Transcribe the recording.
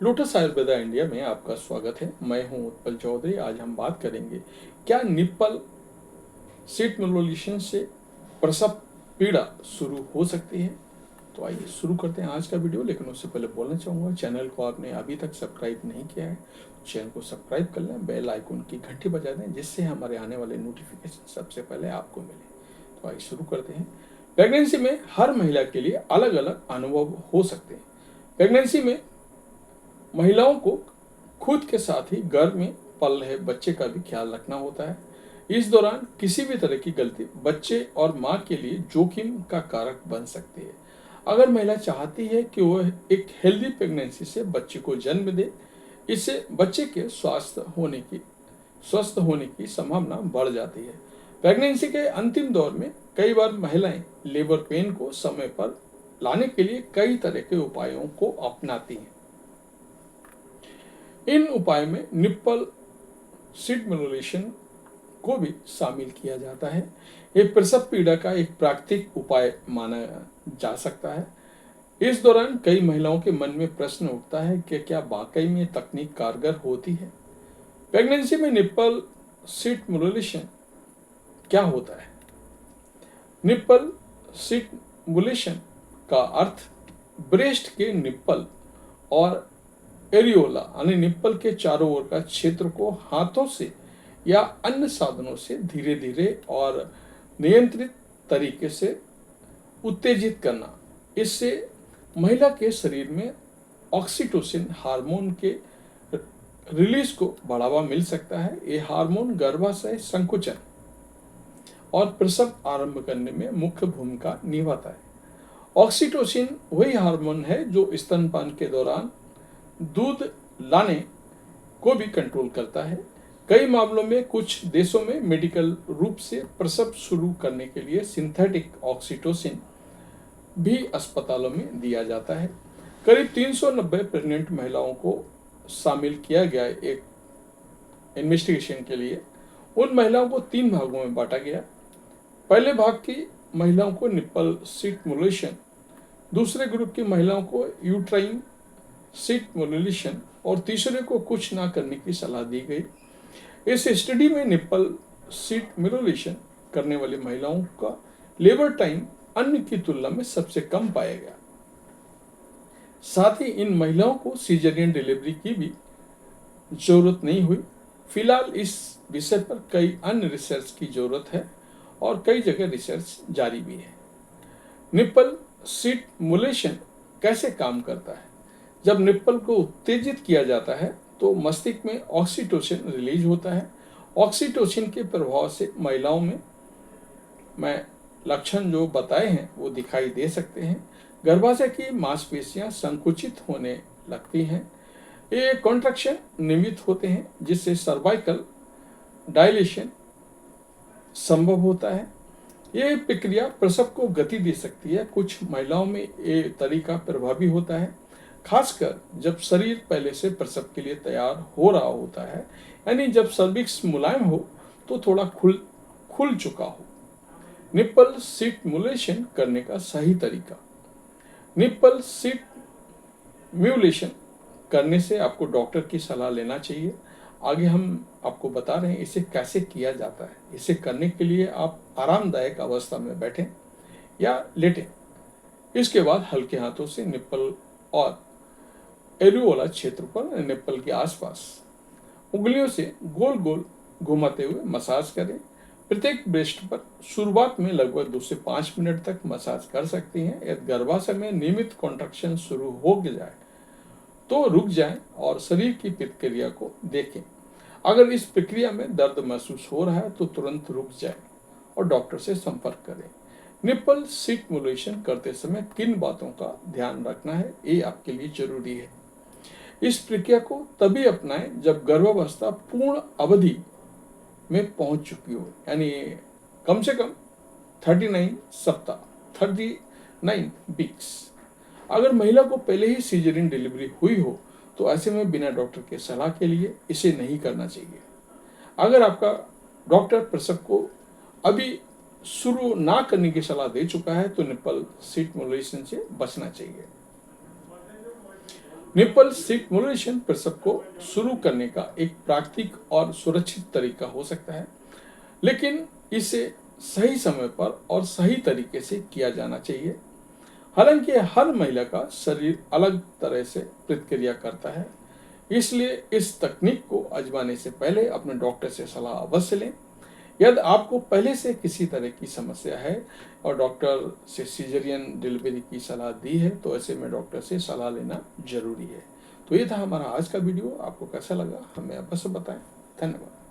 Lotus Ayurveda India में आपका स्वागत है। मैं हूं उत्पल चौधरी। आज हम बात करेंगे क्या निप्पल सीट मोलुलेशन से प्रसव पीड़ा शुरू हो सकती है। तो आइए शुरू करते हैं आज का वीडियो। लेकिन उससे पहले बोलना चाहूँगा, चैनल को आपने अभी तक सब्सक्राइब नहीं किया है तो चैनल को सब्सक्राइब कर लें, बेल आइकन की घंटी बजा दें, जिससे हमारे आने वाले नोटिफिकेशन सबसे पहले आपको मिले। तो आइए शुरू करते हैं। प्रेगनेंसी में हर महिला के लिए अलग अलग अनुभव हो सकते हैं। प्रेगनेंसी में महिलाओं को खुद के साथ ही गर्भ में पल रहे बच्चे का भी ख्याल रखना होता है। इस दौरान किसी भी तरह की गलती बच्चे और माँ के लिए जोखिम का कारक बन सकती है। अगर महिला चाहती है कि वह एक हेल्दी प्रेगनेंसी से बच्चे को जन्म दे, इससे बच्चे के स्वस्थ होने की संभावना बढ़ जाती है। प्रेगनेंसी के अंतिम दौर में कई बार महिलाएं लेबर पेन को समय पर लाने के लिए कई तरह के उपायों को अपनाती हैं। इन उपाय में निप्पल सीट मोलुलेशन को भी शामिल किया जाता है। ये प्रसव पीड़ा का एक प्राकृतिक उपाय माना जा सकता है। इस दौरान कई महिलाओं के मन में प्रश्न उठता है कि क्या वाकई में तकनीक कारगर होती है। प्रेगनेंसी में निप्पल सीट मोलुलेशन क्या होता है। निप्पल सीट मोलुलेशन का अर्थ ब्रेस्ट के निप्पल और एरियोला यानी निप्पल के चारों ओर का क्षेत्र को हाथों से या अन्य साधनों से धीरे धीरे और नियंत्रित तरीके से उत्तेजित करना। इससे महिला के शरीर में ऑक्सीटोसिन हार्मोन के रिलीज को बढ़ावा मिल सकता है। ये हार्मोन गर्भाशय संकुचन और प्रसव आरंभ करने में मुख्य भूमिका निभाता है। ऑक्सीटोसिन वही हार्मोन है जो स्तनपान के दौरान दूध लाने को भी कंट्रोल करता है। कई मामलों में कुछ देशों में मेडिकल रूप से प्रसव शुरू करने के लिए सिंथेटिक ऑक्सीटोसिन भी अस्पतालों में दिया जाता है। करीब 390 प्रेग्नेंट महिलाओं को शामिल किया गया एक इन्वेस्टिगेशन के लिए। उन महिलाओं को 3 भागों में बांटा गया। पहले भाग की महिलाओं को निप्पल सीट मोलुलेशन, दूसरे ग्रुप की महिलाओं को यूट्राइन सीट मोलुलेशन और तीसरे को कुछ ना करने की सलाह दी गई। इस स्टडी में निप्पल सीट मोलुलेशन करने वाली महिलाओं का लेबर टाइम अन्य की तुलना में सबसे कम पाया गया। साथ ही इन महिलाओं को सीजरियन डिलीवरी की भी जरूरत नहीं हुई। फिलहाल इस विषय पर कई अन्य रिसर्च की जरूरत है और कई जगह रिसर्च जारी भी है। निप्पल सीट मोलुलेशन कैसे काम करता है। जब निप्पल को उत्तेजित किया जाता है तो मस्तिष्क में ऑक्सीटोसिन रिलीज होता है। ऑक्सीटोसिन के प्रभाव से महिलाओं में मैं लक्षण जो बताए हैं वो दिखाई दे सकते हैं। गर्भाशय की मांसपेशियां संकुचित होने लगती हैं। ये कॉन्ट्रैक्शन नियमित होते हैं जिससे सर्वाइकल डायलेशन संभव होता है। ये प्रक्रिया प्रसव को गति दे सकती है। कुछ महिलाओं में ये तरीका प्रभावी होता है, खासकर जब शरीर पहले से प्रसव के लिए तैयार हो रहा होता है, यानी जब सर्विक्स मुलायम हो तो थोड़ा खुल चुका हो। निप्पल सीट मोलुलेशन करने का सही तरीका। निप्पल सीट मोलुलेशन करने से आपको डॉक्टर की सलाह लेना चाहिए। आगे हम आपको बता रहे हैं इसे कैसे किया जाता है। इसे करने के लिए आप आरामदायक अवस्था में बैठें या लेटें। इसके बाद हल्के हाथों से निप्पल और एरियोला क्षेत्र पर निप्पल के आसपास उंगलियों से गोल गोल घुमाते हुए मसाज करें। प्रत्येक ब्रेस्ट पर शुरुआत में लगभग 2 से 5 मिनट तक मसाज कर सकती हैं। यदि गर्भाशय में नियमित कॉन्ट्रैक्शन शुरू हो जाए तो रुक जाएं और शरीर की प्रतिक्रिया को देखें। अगर इस प्रक्रिया में दर्द महसूस हो रहा है तो तुरंत रुक जाएं और डॉक्टर से संपर्क करें। निप्पल सीट मोलुलेशन करते समय किन बातों का ध्यान रखना है, ये आपके लिए जरूरी है। इस प्रक्रिया को तभी अपनाएं जब गर्भावस्था पूर्ण अवधि में पहुंच चुकी हो, यानी कम से कम 39 वीक्स। अगर महिला को पहले ही सीजरियन डिलीवरी हुई हो तो ऐसे में बिना डॉक्टर के सलाह के लिए इसे नहीं करना चाहिए। अगर आपका डॉक्टर प्रसव को अभी शुरू ना करने की सलाह दे चुका है तो निप्पल सीट मोलुलेशन से बचना चाहिए। निप्पल स्टिमुलेशन प्रसव को शुरू करने का एक प्राकृतिक और सुरक्षित तरीका हो सकता है, लेकिन इसे सही समय पर और सही तरीके से किया जाना चाहिए। हालांकि हर महिला का शरीर अलग तरह से प्रतिक्रिया करता है, इसलिए इस तकनीक को आजमाने से पहले अपने डॉक्टर से सलाह अवश्य लें। यदि आपको पहले से किसी तरह की समस्या है और डॉक्टर से सीजरियन डिलीवरी की सलाह दी है, तो ऐसे में डॉक्टर से सलाह लेना जरूरी है। तो ये था हमारा आज का वीडियो। आपको कैसा लगा हमें अवश्य बताएं। धन्यवाद।